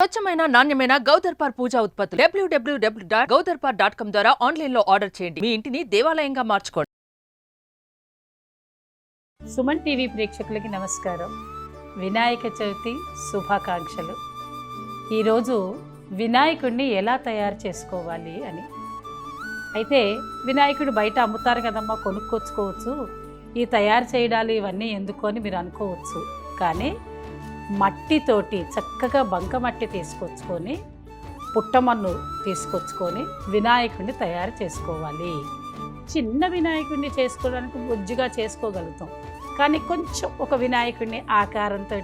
స్వచ్ఛమైన నాణ్యమైన గౌదర్పార్ పూజా ఉత్పత్తులు www.gaudarpar.com ద్వారా ఆన్లైన్ లో ఆర్డర్ చేయండి. మీ ఇంటిని దేవాలయంగా మార్చుకోండి. సుమన్ టీవీ ప్రేక్షకులకి నమస్కారం. వినాయక చవితి శుభాకాంక్షలు. ఈరోజు వినాయకుడిని ఎలా తయారు చేసుకోవాలి అని. అయితే వినాయకుడు బయట అమ్ముతారు కదమ్మా, కొనుక్కొచ్చుకోవచ్చు, ఈ తయారు చేయడాలు ఇవన్నీ ఎందుకు అని మీరు అనుకోవచ్చు. కానీ మట్టితోటి చక్కగా బంకమట్టి తీసుకొచ్చుకొని పుట్టమన్ను తీసుకొచ్చుకొని వినాయకుడిని తయారు చేసుకోవాలి. చిన్న వినాయకుడిని చేసుకోవడానికి బొజ్జుగా చేసుకోగలుగుతాం, కానీ కొంచెం ఒక వినాయకుడిని ఆకారంతో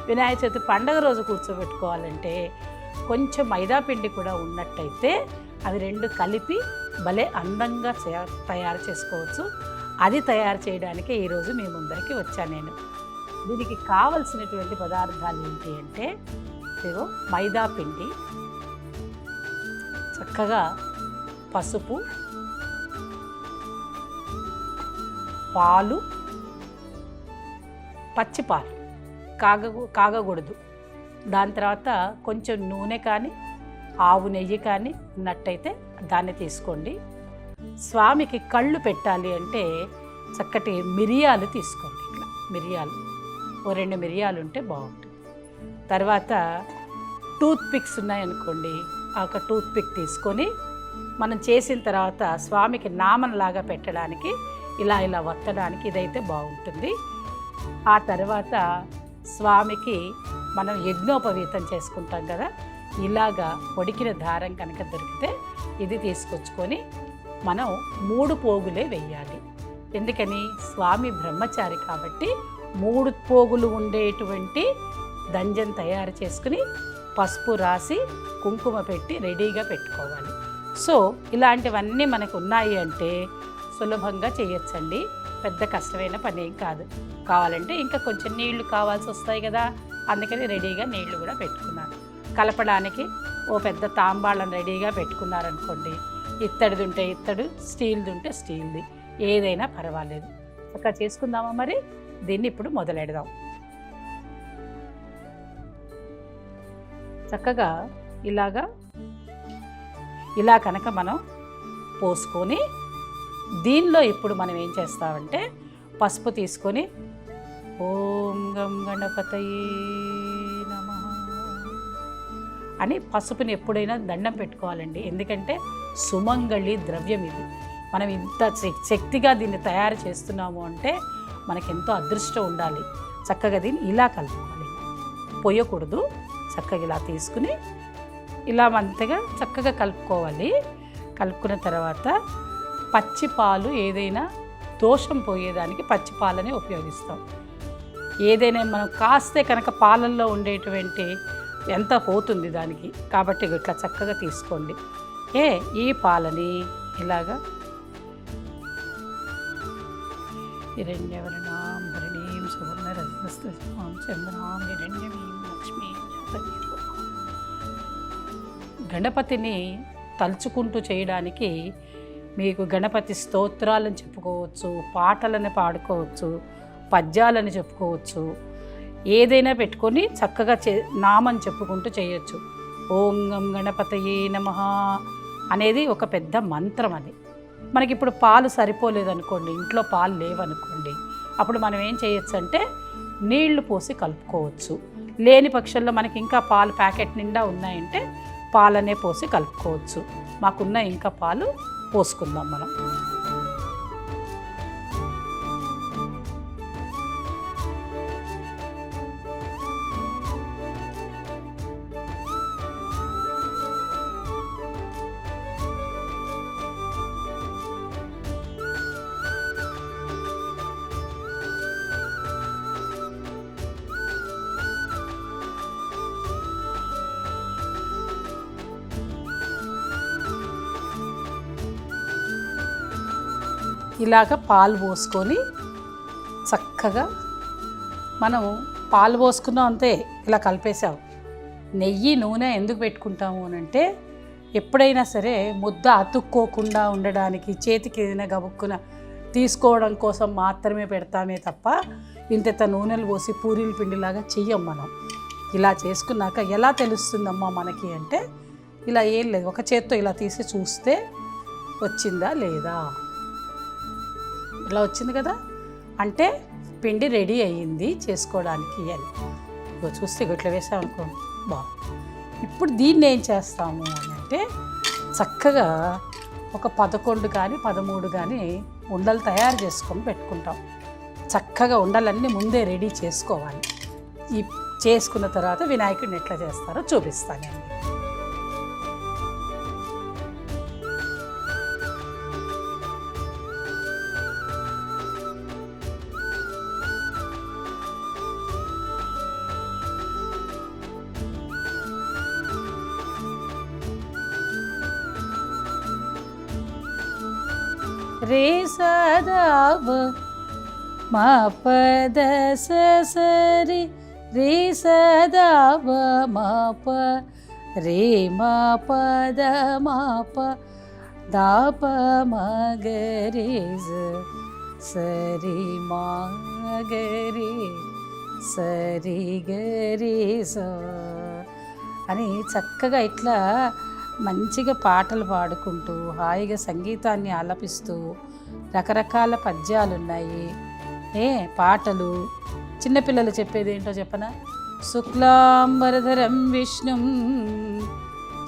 వినాయక చవితి పండగ రోజు కూర్చోబెట్టుకోవాలంటే కొంచెం మైదాపిండి కూడా ఉన్నట్టయితే అవి రెండు కలిపి భలే అందంగా తయారు చేసుకోవచ్చు. అది తయారు చేయడానికి ఈరోజు మీ ముందరికి వచ్చాను నేను. దీనికి కావలసినటువంటి పదార్థాలు ఏంటి అంటే, ఇదిగో మైదా పిండి, చక్కగా పసుపు, పాలు, పచ్చిపాలు కాగకూడదు. దాని తర్వాత కొంచెం నూనె కానీ ఆవు నెయ్యి కానీ ఉన్నట్టయితే దాన్ని తీసుకోండి. స్వామికి కళ్ళు పెట్టాలి అంటే చక్కటి మిరియాలు తీసుకోండి. ఇట్లా మిరియాలు, ఓ 2 మిరియాలు ఉంటే బాగుంటుంది. తర్వాత టూత్ పిక్స్ ఉన్నాయనుకోండి, ఆ ఒక టూత్ పిక్ తీసుకొని మనం చేసిన తర్వాత స్వామికి నామంలాగా పెట్టడానికి ఇలా వత్తడానికి ఇదైతే బాగుంటుంది. ఆ తర్వాత స్వామికి మనం యజ్ఞోపవీతం చేసుకుంటాం కదా, ఇలాగా పొడికిన దారం కనుక దొరికితే ఇది తీసుకొచ్చుకొని మనం 3 పోగులే వెయ్యాలి. ఎందుకని, స్వామి బ్రహ్మచారి కాబట్టి 3 పోగులు ఉండేటువంటి దంజం తయారు చేసుకుని పసుపు రాసి కుంకుమ పెట్టి రెడీగా పెట్టుకోవాలి. సో ఇలాంటివన్నీ మనకు ఉన్నాయి అంటే సులభంగా చేయొచ్చండి, పెద్ద కష్టమైన పని ఏం కాదు. కావాలంటే ఇంకా కొంచెం నీళ్లు కావాల్సి వస్తాయి కదా, అందుకని రెడీగా నీళ్లు కూడా పెట్టుకున్నాను. కలపడానికి ఓ పెద్ద తాంబాళం రెడీగా పెట్టుకున్నారనుకోండి, ఇత్తడిది ఉంటే ఇత్తడు, స్టీల్ది ఉంటే స్టీల్ది, ఏదైనా పర్వాలేదు. చక్కగా చేసుకుందామా మరి. దీన్ని ఇప్పుడు మొదలెడదాం. చక్కగా ఇలా కనుక మనం పోసుకొని దీనిలో ఇప్పుడు మనం ఏం చేస్తామంటే పసుపు తీసుకొని ఓం గం గణపతయే నమః అని పసుపుని ఎప్పుడైనా దండం పెట్టుకోవాలండి. ఎందుకంటే సుమంగళి ద్రవ్యం ఇది. మనం ఇంత శక్తిగా దీన్ని తయారు చేస్తున్నాము అంటే మనకెంతో అదృష్టం ఉండాలి. చక్కగా దీన్ని ఇలా కలుపుకోవాలి, పొయ్యకూడదు. చక్కగా ఇలా తీసుకుని ఇలా మంతగా చక్కగా కలుపుకోవాలి. కలుపుకున్న తర్వాత పచ్చిపాలు, ఏదైనా దోషం పోయేదానికి పచ్చిపాలని ఉపయోగిస్తాం. ఏదైనా మనం కాస్తే కనుక పాలల్లో ఉండేటువంటి ఎంత పోతుంది దానికి, కాబట్టి ఇట్లా చక్కగా తీసుకోండి. ఈ పాలని ఇలాగా హిరణ్యవర్ణాం హరిణీం సువర్ణ రజస్తం చంద్రాం హిరణ్యమీం లక్ష్మీ. గణపతిని తలుచుకుంటూ చేయడానికి మీకు గణపతి స్తోత్రాలను చెప్పుకోవచ్చు, పాటలను పాడుకోవచ్చు, పద్యాలను చెప్పుకోవచ్చు, ఏదైనా పెట్టుకొని చక్కగా నామం చెప్పుకుంటూ చేయొచ్చు. ఓం గం గణపతయే నమః అనేది ఒక పెద్ద మంత్రం. అది మనకి ఇప్పుడు పాలు సరిపోలేదనుకోండి, ఇంట్లో పాలు లేవనుకోండి, అప్పుడు మనం ఏం చేయొచ్చు అంటే నీళ్లు పోసి కలుపుకోవచ్చు. లేని పక్షంలో మనకి ఇంకా పాలు ప్యాకెట్ నిండా ఉన్నాయంటే పాలనే పోసి కలుపుకోవచ్చు. మాకున్న ఇంకా పాలు పోసుకుందాం మనం. ఇలాగ పాలు పోసుకొని చక్కగా మనం పాలు పోసుకున్నాం అంతే, ఇలా కలిపేసాం. నెయ్యి నూనె ఎందుకు పెట్టుకుంటాము అని అంటే, ఎప్పుడైనా సరే ముద్ద అతుక్కోకుండా ఉండడానికి, చేతికి ఏదైనా గబుక్కున తీసుకోవడం కోసం మాత్రమే పెడతామే తప్ప ఇంత నూనెలు పోసి పూరీల పిండిలాగా చెయ్యం మనం. ఇలా చేసుకున్నాక ఎలా తెలుస్తుందమ్మా మనకి అంటే, ఇలా ఏం లేదు, ఒక చేత్తో ఇలా తీసి చూస్తే వచ్చిందా లేదా, ఇలా వచ్చింది కదా అంటే పిండి రెడీ అయ్యింది చేసుకోవడానికి అని. చూస్తే ఇట్లా వేసామనుకో బాగుంది. ఇప్పుడు దీన్ని ఏం చేస్తాము అని అంటే, చక్కగా ఒక 11 కానీ 13 కానీ ఉండలు తయారు చేసుకొని పెట్టుకుంటాం. చక్కగా ఉండలన్నీ ముందే రెడీ చేసుకోవాలి. ఈ చేసుకున్న తర్వాత వినాయకుడిని ఎట్లా చేస్తారో చూపిస్తాను నేను. రే సదావ మా పద సరి రే సదావ మా ప రే మా పద మా ప దాప మగరే సరి మగరే సరి గరే స అని చక్కగా ఇట్లా మంచిగా పాటలు పాడుకుంటూ హాయిగా సంగీతాన్ని ఆలపిస్తూ రకరకాల పద్యాలు ఉన్నాయి, పాటలు. చిన్నపిల్లలు చెప్పేది ఏంటో చెప్పనా? శుక్లాంబరధరం విష్ణుం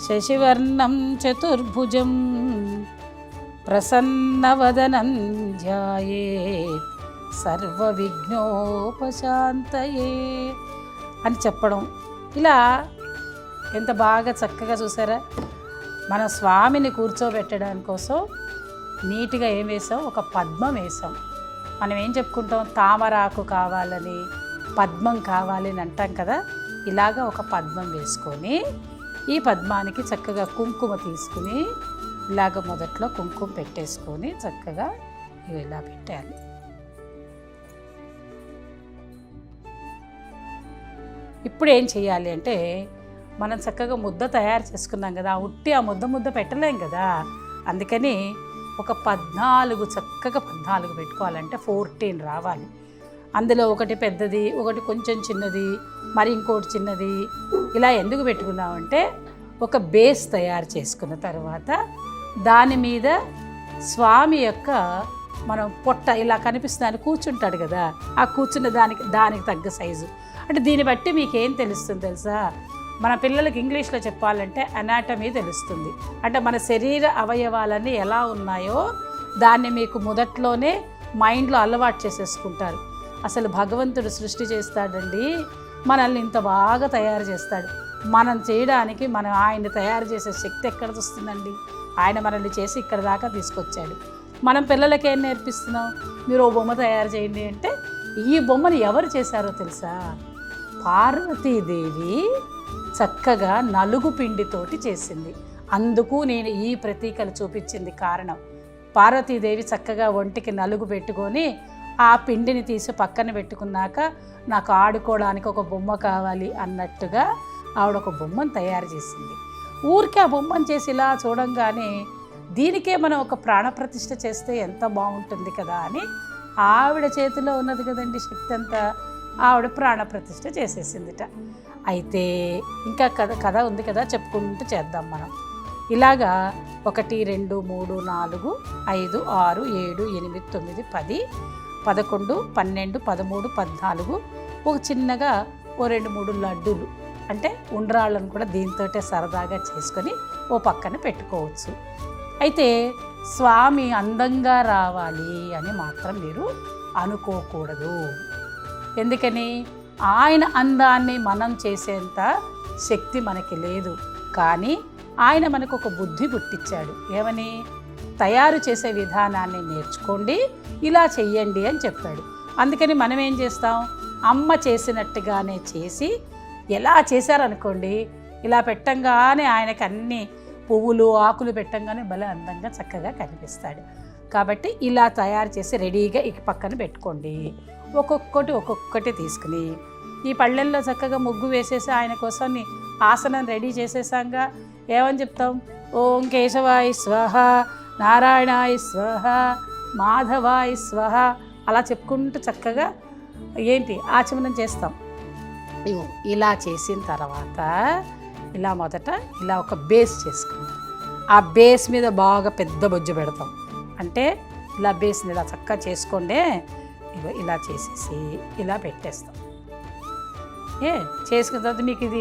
శశివర్ణం చతుర్భుజం ప్రసన్నవదనం ధ్యాయేత్ సర్వ విఘ్నోపశాంతయే అని చెప్పడం. ఇలా ఎంత బాగా చక్కగా చూసారా? మన స్వామిని కూర్చోబెట్టడానికి కోసం నీట్గా ఏం వేసాం, ఒక పద్మం వేసాం. మనం ఏం చెప్పుకుంటాం, తామరాకు కావాలని పద్మం కావాలి అని అంటాం కదా. ఇలాగా ఒక పద్మం వేసుకొని ఈ పద్మానికి చక్కగా కుంకుమ తీసుకుని ఇలాగ మొదట్లో కుంకుమ పెట్టేసుకొని చక్కగా ఇలా పెట్టాలి. ఇప్పుడు ఏం చేయాలి అంటే, మనం చక్కగా ముద్ద తయారు చేసుకున్నాం కదా, ఆ ముద్ద పెట్టలేం కదా. అందుకని ఒక 14 చక్కగా 14 పెట్టుకోవాలంటే 14 రావాలి. అందులో ఒకటి పెద్దది, ఒకటి కొంచెం చిన్నది, మరి ఇంకోటి చిన్నది. ఇలా ఎందుకు పెట్టుకున్నామంటే, ఒక బేస్ తయారు చేసుకున్న తర్వాత దాని మీద స్వామి యొక్క మనం పొట్ట ఇలా కనిపిస్తుందని కూర్చుంటాడు కదా, ఆ కూర్చున్న దానికి తగ్గ సైజు. అంటే దీన్ని బట్టి మీకేం తెలుస్తుంది తెలుసా? మన పిల్లలకి ఇంగ్లీష్లో చెప్పాలంటే అనాటమీ తెలుస్తుంది. అంటే మన శరీర అవయవాలన్నీ ఎలా ఉన్నాయో దాన్ని మీకు మొదట్లోనే మైండ్లో అలవాటు చేసేసుకుంటారు. అసలు భగవంతుడు సృష్టి చేస్తాడండి, మనల్ని ఇంత బాగా తయారు చేస్తాడు. మనం చేయడానికి ఆయన్ని తయారు చేసే శక్తి ఎక్కడ వస్తుందండి? ఆయన మనల్ని చేసి ఇక్కడ దాకా తీసుకొచ్చాడు. మనం పిల్లలకి ఏం నేర్పిస్తున్నాం? మీరు ఓ బొమ్మ తయారు చేయండి అంటే, ఈ బొమ్మను ఎవరు చేశారో తెలుసా? పార్వతీదేవి చక్కగా నలుగు పిండితోటి చేసింది. అందుకు నేను ఈ ప్రతీకలు చూపించింది కారణం. పార్వతీదేవి చక్కగా ఒంటికి నలుగు పెట్టుకొని ఆ పిండిని తీసి పక్కన పెట్టుకున్నాక, నాకు ఆడుకోవడానికి ఒక బొమ్మ కావాలి అన్నట్టుగా ఆవిడ ఒక బొమ్మను తయారు చేసింది. ఊరికే ఆ బొమ్మను చేసి ఇలా చూడంగానే దీనికే మనం ఒక ప్రాణప్రతిష్ఠ చేస్తే ఎంత బాగుంటుంది కదా అని ఆవిడ చేతిలో ఉన్నది కదండి శక్తి అంతా, ఆవిడ ప్రాణప్రతిష్ఠ చేసేసిందిట. అయితే ఇంకా కథ ఉంది కదా, చెప్పుకుంటూ చేద్దాం మనం. ఇలాగా 1 2 3 4 5 6 7 8 9 10 11 12 13 14 ఒక చిన్నగా 2 3 లడ్డూలు అంటే ఉండ్రాళ్ళను కూడా దీంతోటే సరదాగా చేసుకొని ఓ పక్కన పెట్టుకోవచ్చు. అయితే స్వామి అందంగా రావాలి అని మాత్రం మీరు అనుకోకూడదు. ఎందుకని? ఆయన అందాన్ని మనం చేసేంత శక్తి మనకి లేదు. కానీ ఆయన మనకు ఒక బుద్ధి పుట్టించాడు. ఏమని? తయారు చేసే విధానాన్ని నేర్చుకోండి, ఇలా చెయ్యండి అని చెప్పాడు. అందుకని మనం ఏం చేస్తాం? అమ్మ చేసినట్టుగానే చేసి ఎలా చేశారనుకోండి, ఇలా పెట్టంగానే ఆయనకు అన్ని పువ్వులు ఆకులు పెట్టంగానే భలే అందంగా చక్కగా కనిపిస్తాడు. కాబట్టి ఇలా తయారు చేసి రెడీగా ఈ పక్కన పెట్టుకోండి. ఒక్కొక్కటి తీసుకుని ఈ పళ్ళెల్లో చక్కగా ముగ్గు వేసేసి ఆయన కోసం ఆసనం రెడీ చేసేసాంగా. ఏమని చెప్తాం? ఓం కేశవాయ స్వహ, నారాయణాయ స్వహ, మాధవాయ స్వహ అలా చెప్పుకుంటూ చక్కగా ఆచమనం చేస్తాం. ఇగో ఇలా చేసిన తర్వాత ఇలా మొదట ఇలా ఒక బేస్ చేసుకుంటాం. ఆ బేస్ మీద బాగా పెద్ద బొజ్జు పెడతాం. అంటే ఇలా బేస్ని ఇలా చక్కగా చేసుకోండి. ఇగో ఇలా చేసేసి ఇలా పెట్టేస్తాం. చేసుకున్న తర్వాత మీకు ఇది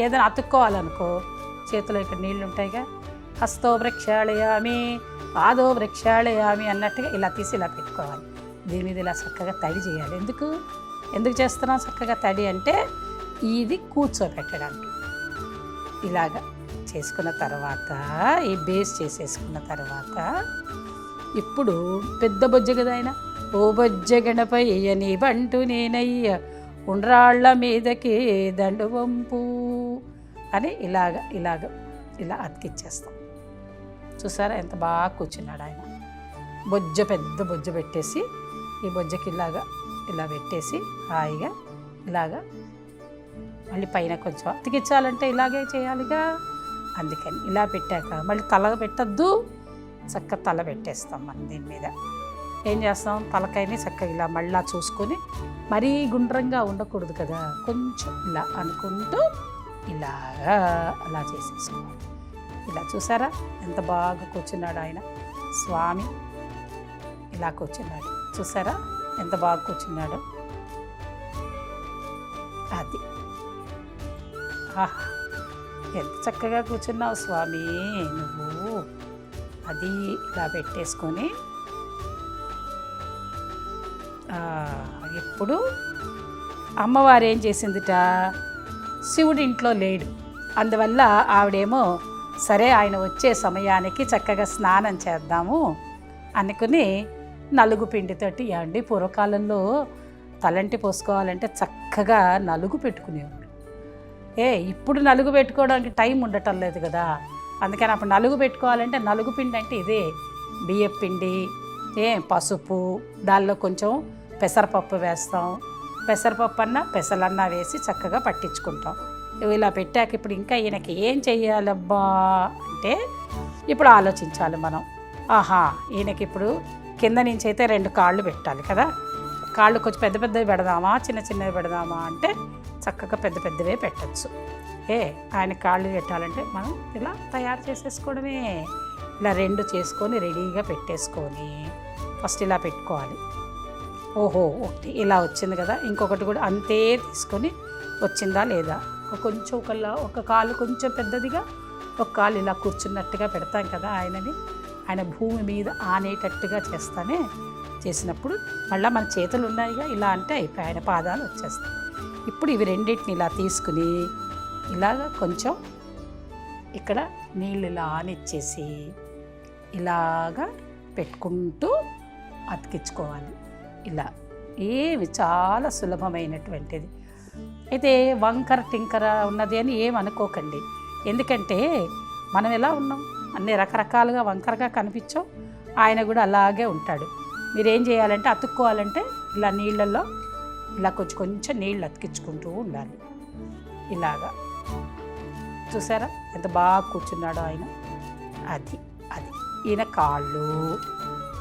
ఏదైనా అతుక్కోవాలనుకో చేతిలో ఇక్కడ నీళ్ళు ఉంటాయిగా, హస్తో ప్రక్షాళయామి పాదో ప్రక్షాళయామి అన్నట్టుగా ఇలా తీసి ఇలా పెట్టుకోవాలి. దీని మీద ఇలా చక్కగా తడి చేయాలి. ఎందుకు చేస్తున్నాం చక్కగా తడి అంటే ఇది కూర్చోబెట్టడానికి. ఇలాగా చేసుకున్న తర్వాత ఈ బేస్ చేసేసుకున్న తర్వాత ఇప్పుడు పెద్ద బొజ్జ కదా ఆయన, ఓ బొజ్జ గణపయ్య నీ బంటు నేనయ్య ఉండ్రాళ్ళ మీదకి దండు వంపు అని ఇలా అతికిచ్చేస్తాం. చూసారా ఎంత బాగా కూర్చున్నాడు ఆయన. పెద్ద బొజ్జ పెట్టేసి ఈ బొజ్జకి ఇలా పెట్టేసి హాయిగా మళ్ళీ పైన కొంచెం అతికించాలంటే ఇలాగే చేయాలిగా. అందుకని ఇలా పెట్టాక మళ్ళీ తల పెట్టద్దు, చక్కగా తల పెట్టేస్తాం. మనం దీని మీద ఏం చేస్తాం, తలకాయని చక్కగా ఇలా మళ్ళా చూసుకొని మరీ గుండ్రంగా ఉండకూడదు కదా, కొంచెం ఇలా అనుకుంటూ అలా చేసేసుకోవాలి. ఇలా చూసారా ఎంత బాగా కూర్చున్నాడు ఆయన స్వామి. ఇలా కూర్చున్నాడు చూసారా ఎంత బాగా కూర్చున్నాడు. అది ఎంత చక్కగా కూర్చున్నావు స్వామి నువ్వు. అది ఇలా పెట్టేసుకొని ఇప్పుడు అమ్మవారు ఏం చేసిందిట, శివుడి ఇంట్లో లేడు. అందువల్ల ఆవిడేమో సరే ఆయన వచ్చే సమయానికి చక్కగా స్నానం చేద్దాము అనుకుని నలుగు పిండితోటి. అండి పూర్వకాలంలో తలంటి పోసుకోవాలంటే చక్కగా నలుగు పెట్టుకునేవాడు. ఇప్పుడు నలుగు పెట్టుకోవడానికి టైం ఉండటం లేదు కదా, అందుకని అప్పుడు నలుగు పెట్టుకోవాలంటే నలుగు పిండి అంటే ఇదే బియ్యం పిండి, పసుపు, దానిలో కొంచెం పెసరపప్పు వేస్తాం. పెసరపప్పు అన్నా పెసలన్నా వేసి చక్కగా పట్టించుకుంటాం. ఇలా పెట్టాక ఇప్పుడు ఇంకా ఈయనకి ఏం చెయ్యాలబ్బా అంటే ఇప్పుడు ఆలోచించాలి మనం. ఈయనకి ఇప్పుడు కింద నుంచి అయితే 2 కాళ్ళు పెట్టాలి కదా. కాళ్ళు కొంచెం పెద్ద పెద్దవి పెడదామా చిన్న చిన్నవి పెడదామా అంటే చక్కగా పెద్ద పెద్దవే పెట్టచ్చు. ఆయన కాళ్ళు పెట్టాలంటే మనం ఇలా తయారు చేసేసుకోవడమే. ఇలా 2 చేసుకొని రెడీగా పెట్టేసుకొని ఫస్ట్ ఇలా పెట్టుకోవాలి. ఒకటి ఇలా వచ్చింది కదా, ఇంకొకటి కూడా అంతే తీసుకొని వచ్చిందా లేదా, కొంచెం ఒక కాలు కొంచెం పెద్దదిగా, ఒక కాలు ఇలా కూర్చున్నట్టుగా పెడతాం కదా ఆయనని. ఆయన భూమి మీద ఆనేటట్టుగా చేసినప్పుడు మళ్ళీ మన చేతులు ఉన్నాయిగా, ఇలా అంటే అయిపోయి ఆయన పాదాలు వచ్చేస్తాయి. ఇప్పుడు ఇవి రెండింటిని ఇలా తీసుకుని ఇలాగ కొంచెం ఇక్కడ నీళ్ళు ఇలా ఆనిచ్చేసి ఇలాగా పెట్టుకుంటూ అతికించుకోవాలి. ఇలా చాలా సులభమైనటువంటిది. అయితే వంకర టింకర ఉన్నది అని ఏమనుకోకండి. ఎందుకంటే మనం ఎలా ఉన్నాం, అన్ని రకరకాలుగా వంకరగా కనిపించాం, ఆయన కూడా అలాగే ఉంటాడు. మీరేం చేయాలంటే అతుక్కోవాలంటే ఇలా నీళ్ళల్లో ఇలా కొంచెం నీళ్ళు అతికించుకుంటూ ఉండాలి. ఇలాగా చూసారా ఎంత బాగా కూర్చున్నాడో ఆయన. అది ఈయన కాళ్ళు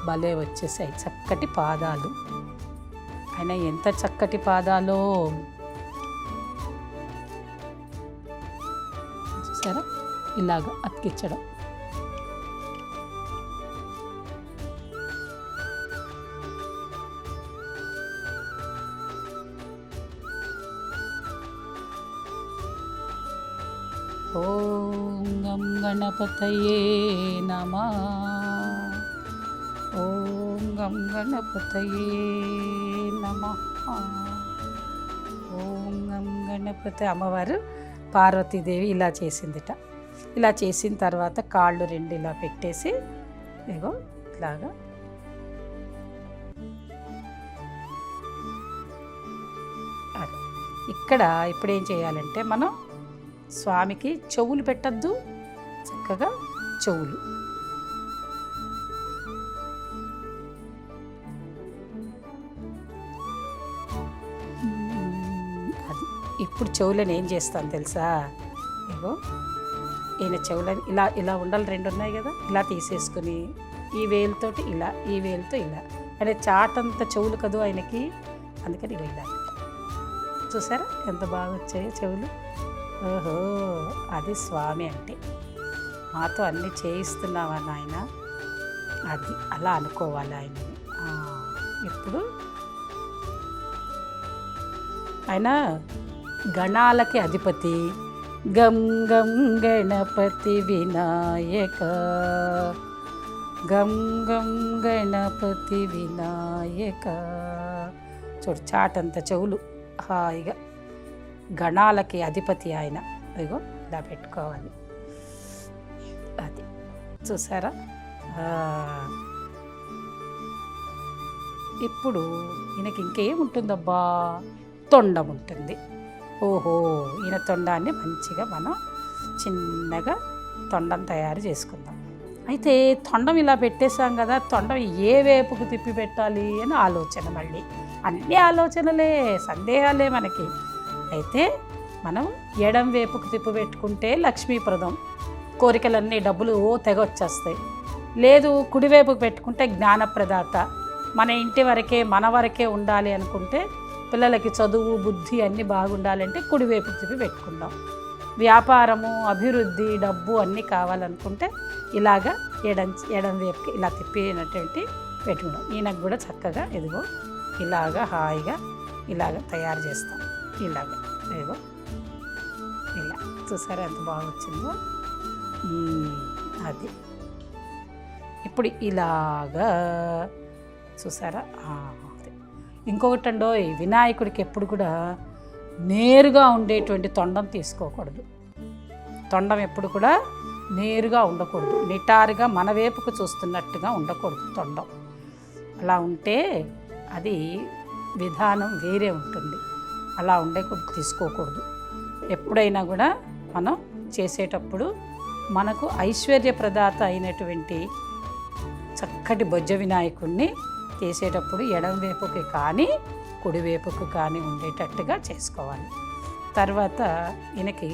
భలే వచ్చేసాయి, చక్కటి పాదాలు. ఆయన ఎంత చక్కటి పాదాలో చూసారా ఇలాగ అతికించడం. ఓం గం గణపతయే నమః. ఓం గం గణపతయే నమః. ఓం గం గణపతి. అమ్మవారు పార్వతీదేవి ఇలా చేసిందిట. ఇలా చేసిన తర్వాత కాళ్ళు 2 ఇలా పెట్టేసి ఇగో ఇలాగా ఇక్కడ ఇప్పుడు ఏం చేయాలంటే మనం స్వామికి చెవులు పెట్టద్దు, చక్కగా చెవులు అది. ఇప్పుడు చెవులను ఏం చేస్తాను తెలుసా, ఇగో ఈయన చెవులని ఇలా ఉండాలి, 2 ఉన్నాయి కదా, ఇలా తీసేసుకుని ఈ వేలుతోటి ఇలా, ఈ వేలుతో ఇలా. ఆయన చాటంత చెవులు కదూ ఆయనకి, అందుకని ఇలా చూసారా ఎంత బాగా వచ్చాయో చెవులు. ఓహో, అది స్వామి అంటే. మాతో అన్నీ చేయిస్తున్నావా నాయన, అది అలా అనుకోవాలి ఆయనని. ఇప్పుడు ఆయన గణాలకి అధిపతి. గం గం గణపతి వినాయక, గం గం గణపతి వినాయక. చూడు చాటంత చెవులు, హాయిగా. గణాలకి అధిపతి ఆయన. ఇదిగో ఇలా పెట్టుకోవాలి. అది చూసారా. ఇప్పుడు ఈయనకి ఇంకేముంటుందబ్బా, తొండం ఉంటుంది. ఓహో, ఈయన తొండాన్ని మంచిగా మనం చిన్నగా తొండం తయారు చేసుకుందాం. అయితే తొండం ఇలా పెట్టేశాం కదా, తొండం ఏ వైపుకు తిప్పి పెట్టాలి అని ఆలోచన. మళ్ళీ అన్ని ఆలోచనలే, సందేహాలే మనకి. అయితే మనం ఎడం వైపుకు తిప్పి పెట్టుకుంటే లక్ష్మీప్రదం, కోరికలన్నీ డబ్బులు తెగ వచ్చేస్తాయి. లేదు కుడివైపుకు పెట్టుకుంటే జ్ఞానప్రదాత, మన ఇంటి వరకే మన వరకే ఉండాలి అనుకుంటే, పిల్లలకి చదువు బుద్ధి అన్నీ బాగుండాలంటే కుడివైపుకు తిప్పి పెట్టుకుందాం. వ్యాపారము అభివృద్ధి డబ్బు అన్నీ కావాలనుకుంటే ఇలాగా ఎడం వైపుకి ఇలా తిప్పినటువంటి పెట్టుకుందాం. ఈయనకు కూడా చక్కగా ఎదుగో ఇలాగా హాయిగా ఇలాగ తయారు చేస్తాం. ఇలాగ ఏదో ఇలా చూసారా ఎంత బాగా వచ్చిందో. అది ఇప్పుడు ఇలాగా చూసారా. ఇంకొకటి అండో, వినాయకుడికి ఎప్పుడు కూడా నేరుగా ఉండేటువంటి తొండం తీసుకోకూడదు. తొండం ఎప్పుడు కూడా నేరుగా ఉండకూడదు, నిటారుగా మన వైపుకు చూస్తున్నట్టుగా ఉండకూడదు తొండం. అలా ఉంటే అది విధానం వేరే ఉంటుంది. అలా తీసుకోకూడదు. ఎప్పుడైనా కూడా మనం చేసేటప్పుడు మనకు ఐశ్వర్యప్రదాత అయినటువంటి చక్కటి బొజ్జ వినాయకుడిని చేసేటప్పుడు ఎడం వైపుకి కానీ కుడివైపుకు కానీ ఉండేటట్టుగా చేసుకోవాలి. తర్వాత ఈయనకి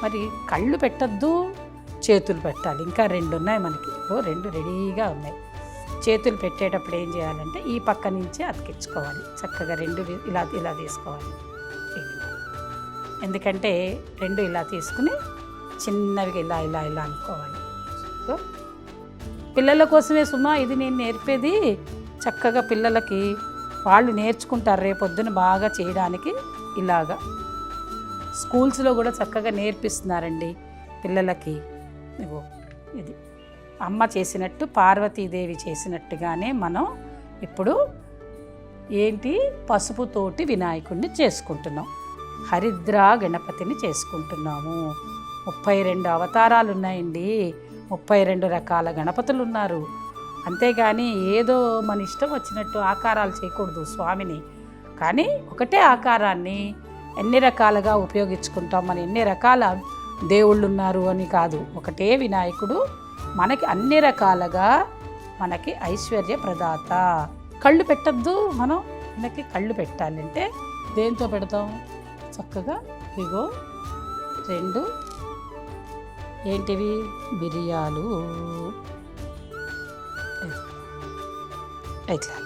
మరి కళ్ళు పెట్టద్దు, చేతులు పెట్టాలి. ఇంకా 2 ఉన్నాయి మనకి, 2 రెడీగా ఉన్నాయి. చేతులు పెట్టేటప్పుడు ఏం చేయాలంటే ఈ పక్క నుంచే అతికించుకోవాలి. చక్కగా 2 ఇలా తీసుకోవాలి. ఎందుకంటే 2 ఇలా తీసుకుని చిన్నవిగా ఇలా అనుకోవాలి. సో పిల్లల కోసమే సుమా ఇది నేను నేర్పేది. చక్కగా పిల్లలకి వాళ్ళు నేర్చుకుంటారు రేపొద్దున బాగా చేయడానికి. ఇలాగా స్కూల్స్లో కూడా చక్కగా నేర్పిస్తున్నారండి పిల్లలకి. ఇగో ఇది అమ్మ చేసినట్టు, పార్వతీదేవి చేసినట్టుగానే మనం ఇప్పుడు పసుపుతోటి వినాయకుడిని చేసుకుంటున్నాం. హరిద్రా గణపతిని చేసుకుంటున్నాము. 32 అవతారాలు ఉన్నాయండి, 32 రకాల గణపతులు ఉన్నారు. అంతేగాని ఏదో మన ఇష్టం వచ్చినట్టు ఆకారాలు చేయకూడదు స్వామిని. కానీ ఒకటే ఆకారాన్ని ఎన్ని రకాలుగా ఉపయోగించుకుంటాం. మన ఎన్ని రకాల దేవుళ్ళు ఉన్నారు అని కాదు, ఒకటే వినాయకుడు మనకి అన్ని రకాలుగా మనకి ఐశ్వర్య ప్రదాత. కళ్ళు పెట్టద్దు, మనం మనకి కళ్ళు పెట్టాలంటే దేంతో పెడతాం? చక్కగా ఇగో 2 బిర్యాలు ఇట్లా.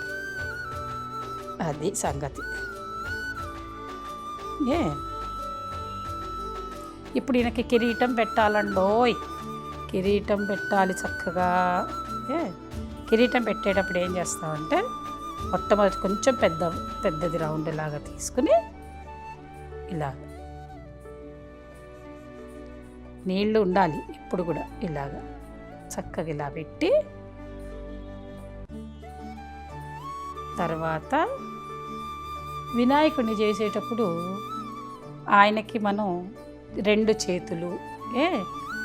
అది సంగతి. ఇప్పుడు ఈయనకి కిరీటం పెట్టాలండోయ్, కిరీటం పెట్టాలి చక్కగా. కిరీటం పెట్టేటప్పుడు ఏం చేస్తామంటే మొట్టమొదటి కొంచెం పెద్దది రౌండ్ లాగా తీసుకుని ఇలా నీళ్ళు ఉండాలి ఇప్పుడు కూడా. ఇలాగా చక్కగా ఇలా పెట్టి తర్వాత వినాయకుడిని చేసేటప్పుడు ఆయనకి మనం 2 చేతులు,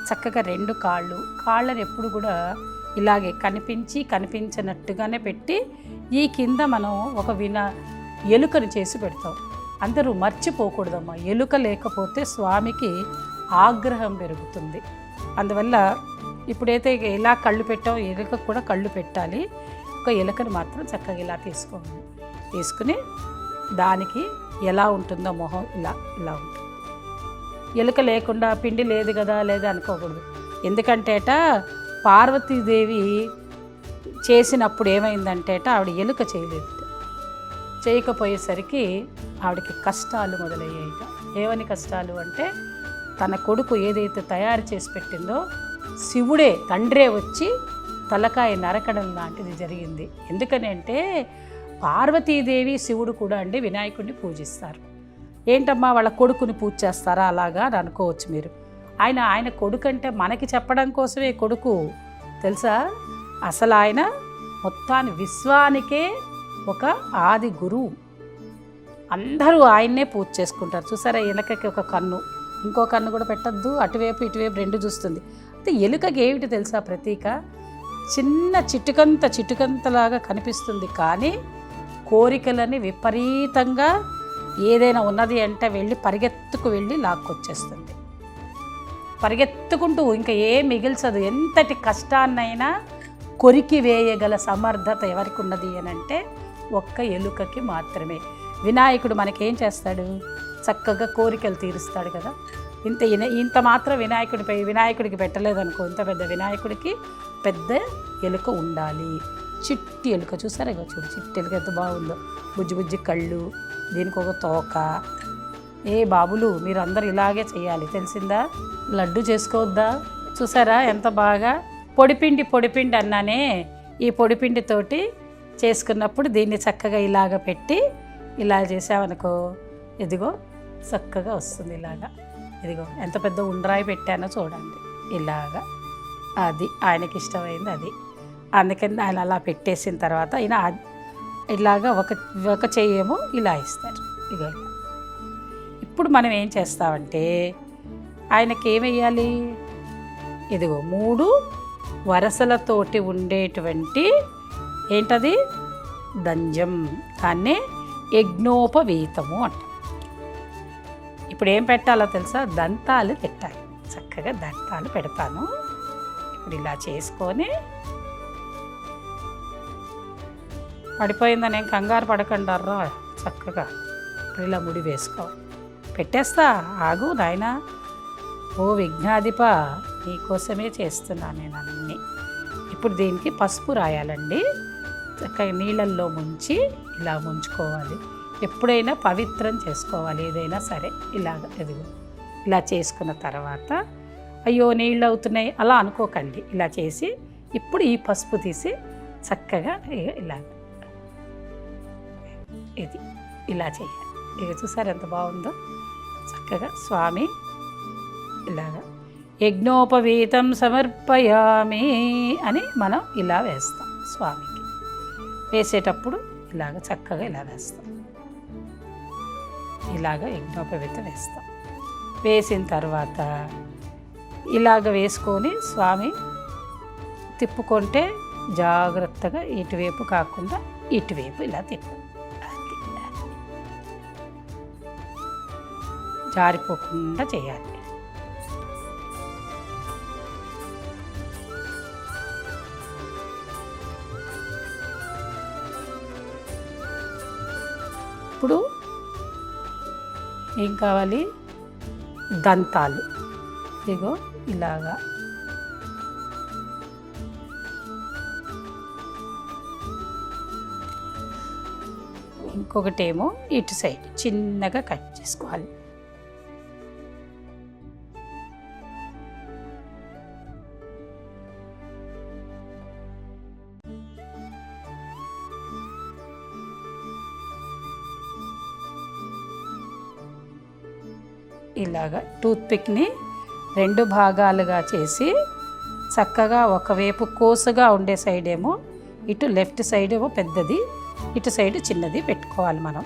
చక్కగా 2 కాళ్ళని ఎప్పుడు కూడా ఇలాగే కనిపించినట్టుగానే పెట్టి ఈ కింద మనం ఒక ఎలుకను చేసి పెడతాం. అందరూ మర్చిపోకూడదమ్మా, ఎలుక లేకపోతే స్వామికి ఆగ్రహం పెరుగుతుంది. అందువల్ల ఇప్పుడైతే ఇలా కళ్ళు పెట్టాం, ఎలుకకు కూడా కళ్ళు పెట్టాలి. ఒక ఎలుకను మాత్రం చక్కగా ఇలా తీసుకుని దానికి ఎలా ఉంటుందో మొహం ఇలా ఉంటుంది. ఎలుక లేకుండా పిండి లేదు కదా లేదా అనుకోకూడదు. ఎందుకంటే పార్వతీదేవి చేసినప్పుడు ఏమైందంటే ఆవిడ ఎలుక చేయలేదు. చేయకపోయేసరికి ఆవిడకి కష్టాలు మొదలయ్యాయిట. ఏమని కష్టాలు అంటే, తన కొడుకు ఏదైతే తయారు చేసి పెట్టిందో శివుడే తండ్రే వచ్చి తలకాయ నరకడం లాంటిది జరిగింది. ఎందుకని అంటే పార్వతీదేవి శివుడు కూడా అండి వినాయకుడిని పూజిస్తారు. ఏంటమ్మా వాళ్ళ కొడుకుని పూజ చేస్తారా అలాగా అని అనుకోవచ్చు మీరు. ఆయన కొడుకు అంటే మనకి చెప్పడం కోసమే కొడుకు తెలుసా. అసలు ఆయన మొత్తాన్ని విశ్వానికే ఒక ఆది గురువు. అందరూ ఆయన్నే పూజ చేసుకుంటారు. చూసారా, ఎలుకకి ఒక కన్ను, ఇంకో కన్ను కూడా పెట్టద్దు, అటువైపు ఇటువైపు రెండు చూస్తుంది. అయితే ఎలుకకి ఏమిటి తెలుసా ప్రతీక? చిన్న చిటుకంతలాగా కనిపిస్తుంది, కానీ కోరికలని విపరీతంగా ఏదైనా ఉన్నది అంటే పరిగెత్తుకు వెళ్ళి లాక్కొచ్చేస్తుంది. పరిగెత్తుకుంటూ ఇంకా ఏం మిగిల్చదు. ఎంతటి కష్టాన్నైనా కొరికి వేయగల సమర్థత ఎవరికి ఉన్నది అని అంటే ఒక్క ఎలుకకి మాత్రమే. వినాయకుడు మనకేం చేస్తాడు? చక్కగా కోరికలు తీరుస్తాడు కదా. ఇంత మాత్రం వినాయకుడికి పెట్టలేదనుకో, ఇంత పెద్ద వినాయకుడికి పెద్ద ఎలుక ఉండాలి. చిట్టి ఎలుక చూసారా, ఇక చూడు చిట్టి ఎలుక ఎంత బాగుందో, బుజ్జి కళ్ళు, దీనికి ఒక తోక. ఏ బాబులు మీరు అందరు ఇలాగే చేయాలి, తెలిసిందా? లడ్డు చేసుకోవద్దా? చూసారా ఎంత బాగా పొడిపిండి అన్నానే. ఈ పొడిపిండితోటి చేసుకున్నప్పుడు దీన్ని చక్కగా ఇలాగ పెట్టి ఇలా చేసామనుకో, ఇదిగో చక్కగా వస్తుంది ఇలాగా. ఇదిగో ఎంత పెద్ద ఉండ్రాయి పెట్టానో చూడండి ఇలాగా. అది ఆయనకి ఇష్టమైంది అది. అందుకని ఆయన అలా పెట్టేసిన తర్వాత ఆయన ఇలాగా ఒక చెయ్యేమో ఇలా ఇస్తారు. ఇదిగో ఇప్పుడు మనం ఏం చేస్తామంటే ఆయనకి ఏమెయ్యాలి? ఇదిగో 3 వరసలతోటి ఉండేటువంటి ఏంటది? దంజం. దాన్నే యజ్ఞోపవీతము అంట. ఇప్పుడు ఏం పెట్టాలో తెలుసా? దంతాలు పెట్టాలి. చక్కగా దంతాలు పెడతాను. ఇప్పుడు ఇలా చేసుకొని, పడిపోయిందని ఏం కంగారు పడకండారా, చక్కగా ఇప్పుడు ఇలా ముడి వేసుకోవాలి. పెట్టేస్తా, ఆగు నాయనా. ఓ విఘ్నాధిప, నీకోసమే చేస్తున్నా నేను అన్నీ. ఇప్పుడు దీనికి పసుపు రాయాలండి. చక్కగా నీళ్ళల్లో ముంచి ఇలా ముంచుకోవాలి. ఎప్పుడైనా పవిత్రం చేసుకోవాలి ఏదైనా సరే. ఎదుగు ఇలా చేసుకున్న తర్వాత అయ్యో నీళ్ళు అవుతున్నాయి అలా అనుకోకండి. ఇలా చేసి ఇప్పుడు ఈ పసుపు తీసి చక్కగా ఇలా చేయాలి. ఇక చూసారు ఎంత బాగుందో. చక్కగా స్వామి ఇలాగా యజ్ఞోపవీతం సమర్పయామి అని మనం ఇలా వేస్తాం. స్వామికి వేసేటప్పుడు చక్కగా ఇలా వేస్తాం. ఇలాగ యజ్ఞోపవీతం వేస్తాం. వేసిన తర్వాత ఇలాగ వేసుకొని స్వామి తిప్పుకుంటే జాగ్రత్తగా ఇటువైపు కాకుండా ఇటువైపు ఇలా తిప్పు, జారిపోకుండా చేయాలి. ఇప్పుడు ఏం కావాలి? దంతాలు. ఇదిగో ఇలాగా ఇంకొకటేమో ఇటు సైడ్ చిన్నగా కట్ చేసుకోవాలి. ఇలాగా టూత్పిక్ని 2 భాగాలుగా చేసి చక్కగా ఒకవైపు కోసుగా ఉండే సైడ్ ఏమో ఇటు లెఫ్ట్ సైడ్ ఏమో పెద్దది, ఇటు సైడ్ చిన్నది పెట్టుకోవాలి మనం.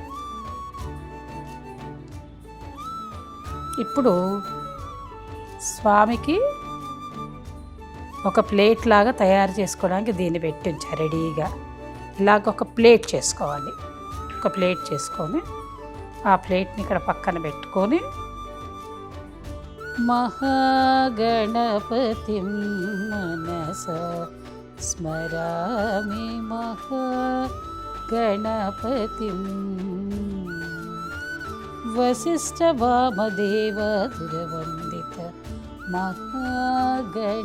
ఇప్పుడు స్వామికి ఒక ప్లేట్ లాగా తయారు చేసుకోవడానికి దీన్ని పెట్టి ఉంచారు రెడీగా. ఇలాగ ఒక ప్లేట్ చేసుకోవాలి. ఒక ప్లేట్ చేసుకొని ఆ ప్లేట్ని ఇక్కడ పక్కన పెట్టుకొని మహాగణపతిం మనస స్మరామి మహాగణపతిం వశిష్ఠ వామదేవ దురవందిత మహాగణపతిం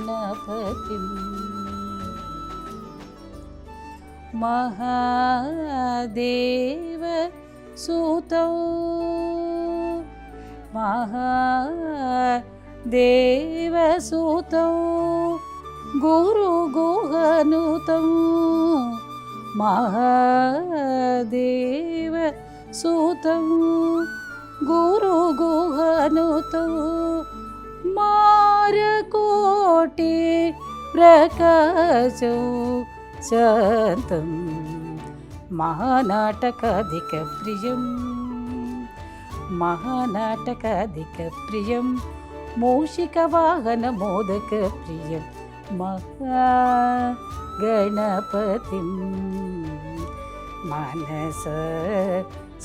మహాదేవ సూతం మహాదేవ సూతం గురు గుహనుతం మహాదేవ సూతం గురు గుహనుతం మారకోటి ప్రకాశం శాంతం మహానాటకాధిక ప్రియం మహానాటకాధిక ప్రియం మూషిక వాహన మోదక ప్రియం మహాగణపతిం మనస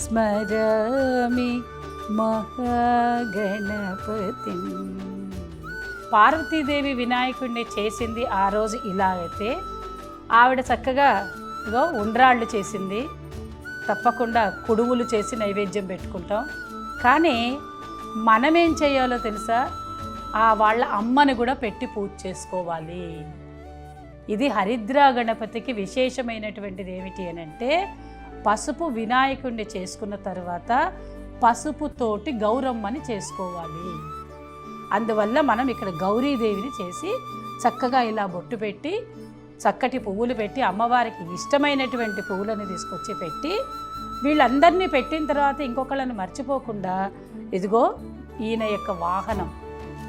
స్మరామి మహాగణపతిం. పార్వతీదేవి వినాయకుడిని చేసింది ఆ రోజు ఇలా అయితే, ఆవిడ చక్కగా ఇగో ఉండ్రాళ్ళు చేసింది. తప్పకుండా కుడుములు చేసి నైవేద్యం పెట్టుకుంటాం. కానీ మనమేం చేయాలో తెలుసా? వాళ్ళ అమ్మని కూడా పెట్టి పూజ చేసుకోవాలి. ఇది హరిద్రా గణపతికి విశేషమైనటువంటిది ఏమిటి అని అంటే, పసుపు వినాయకుడిని చేసుకున్న తర్వాత పసుపుతోటి గౌరమ్మని చేసుకోవాలి. అందువల్ల మనం ఇక్కడ గౌరీదేవిని చేసి చక్కగా ఇలా బొట్టు పెట్టి చక్కటి పువ్వులు పెట్టి అమ్మవారికి ఇష్టమైనటువంటి పువ్వులను తీసుకొచ్చి పెట్టి వీళ్ళందరినీ పెట్టిన తర్వాత ఇంకొకళ్ళని మర్చిపోకుండా ఇదిగో ఈయన యొక్క వాహనం,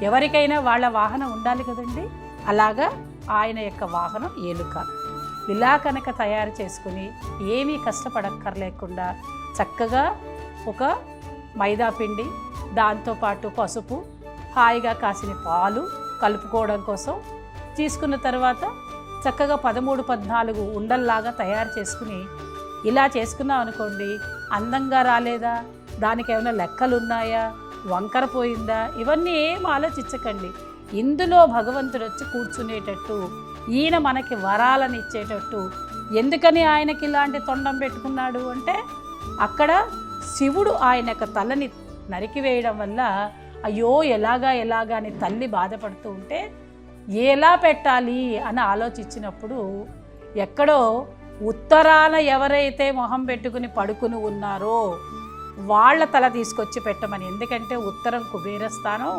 ఎవరికైనా వాళ్ళ వాహనం ఉండాలి కదండి, అలాగా ఆయన యొక్క వాహనం ఏలుక. ఇలా కనుక తయారు చేసుకుని ఏమీ కష్టపడక్కర్లేకుండా చక్కగా ఒక మైదా పిండి, దాంతోపాటు పసుపు, హాయిగా కాసిన పాలు కలుపుకోవడం కోసం తీసుకున్న తర్వాత చక్కగా 13-14 ఉండల్లాగా తయారు చేసుకుని ఇలా చేసుకున్నాం అనుకోండి, అందంగా రాలేదా, దానికి ఏమైనా లెక్కలు ఉన్నాయా, వంకర పోయిందా, ఇవన్నీ ఏం ఆలోచించకండి. ఇందులో భగవంతుడు వచ్చి కూర్చునేటట్టు, ఈయన మనకి వరాలను ఇచ్చేటట్టు. ఎందుకని ఆయనకి ఇలాంటి తొండం పెట్టుకున్నాడు అంటే, అక్కడ శివుడు ఆయన యొక్క తలని నరికివేయడం వల్ల అయ్యో ఎలాగా అని తల్లి బాధపడుతూ ఉంటే ఎలా పెట్టాలి అని ఆలోచించినప్పుడు ఎక్కడో ఉత్తరాన ఎవరైతే మొహం పెట్టుకుని పడుకుని ఉన్నారో వాళ్ళ తల తీసుకొచ్చి పెట్టమని. ఎందుకంటే ఉత్తరం కుబేరస్థానం,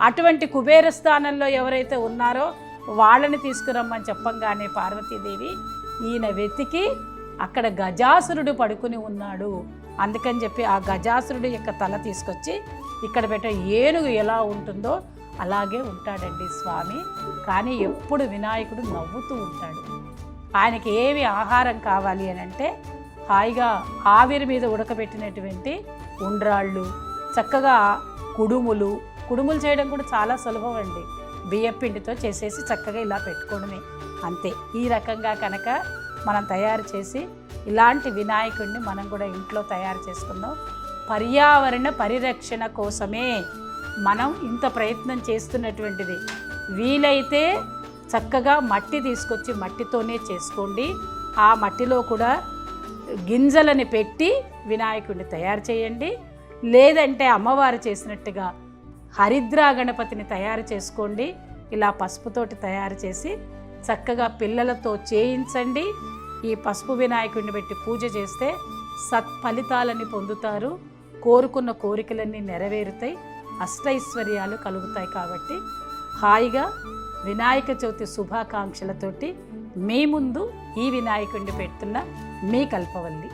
అటువంటి కుబేరస్థానంలో ఎవరైతే ఉన్నారో వాళ్ళని తీసుకురమ్మని చెప్పంగానే పార్వతీదేవి ఈయన వెతికి అక్కడ గజాసురుడు పడుకుని ఉన్నాడు, అందుకని చెప్పి ఆ గజాసురుడు యొక్క తల తీసుకొచ్చి ఇక్కడ పెట్ట. ఏనుగు ఎలా ఉంటుందో అలాగే ఉంటాడండి స్వామి. కానీ ఎప్పుడు వినాయకుడు నవ్వుతూ ఉంటాడు. ఆయనకి ఏమి ఆహారం కావాలి అని అంటే హాయిగా ఆవిరి మీద ఉడకబెట్టినటువంటి ఉండ్రాళ్ళు, చక్కగా కుడుములు చేయడం కూడా చాలా సులభం అండి. బియ్యపిండితో చేసేసి చక్కగా ఇలా పెట్టుకోవడమే, అంతే. ఈ రకంగా కనుక మనం తయారు చేసి ఇలాంటి వినాయకుడిని మనం కూడా ఇంట్లో తయారు చేసుకుందాం. పర్యావరణ పరిరక్షణ కోసమే మనం ఇంత ప్రయత్నం చేస్తున్నటువంటిది. వీలైతే చక్కగా మట్టి తీసుకొచ్చి మట్టితోనే చేసుకోండి. ఆ మట్టిలో కూడా గింజలని పెట్టి వినాయకుడిని తయారు చేయండి. లేదంటే అమ్మవారు చేసినట్టుగా హరిద్రా గణపతిని తయారు చేసుకోండి. ఇలా పసుపుతోటి తయారు చేసి చక్కగా పిల్లలతో చేయించండి. ఈ పసుపు వినాయకుడిని పెట్టి పూజ చేస్తే సత్ఫలితాలని పొందుతారు. కోరుకున్న కోరికలన్నీ నెరవేరుతాయి, అష్టైశ్వర్యాలు కలుగుతాయి. కాబట్టి హాయిగా వినాయక చవితి శుభాకాంక్షలతోటి మీ ముందు ఈ వినాయకుడిని పెడుతున్న మీ కల్పవల్లి.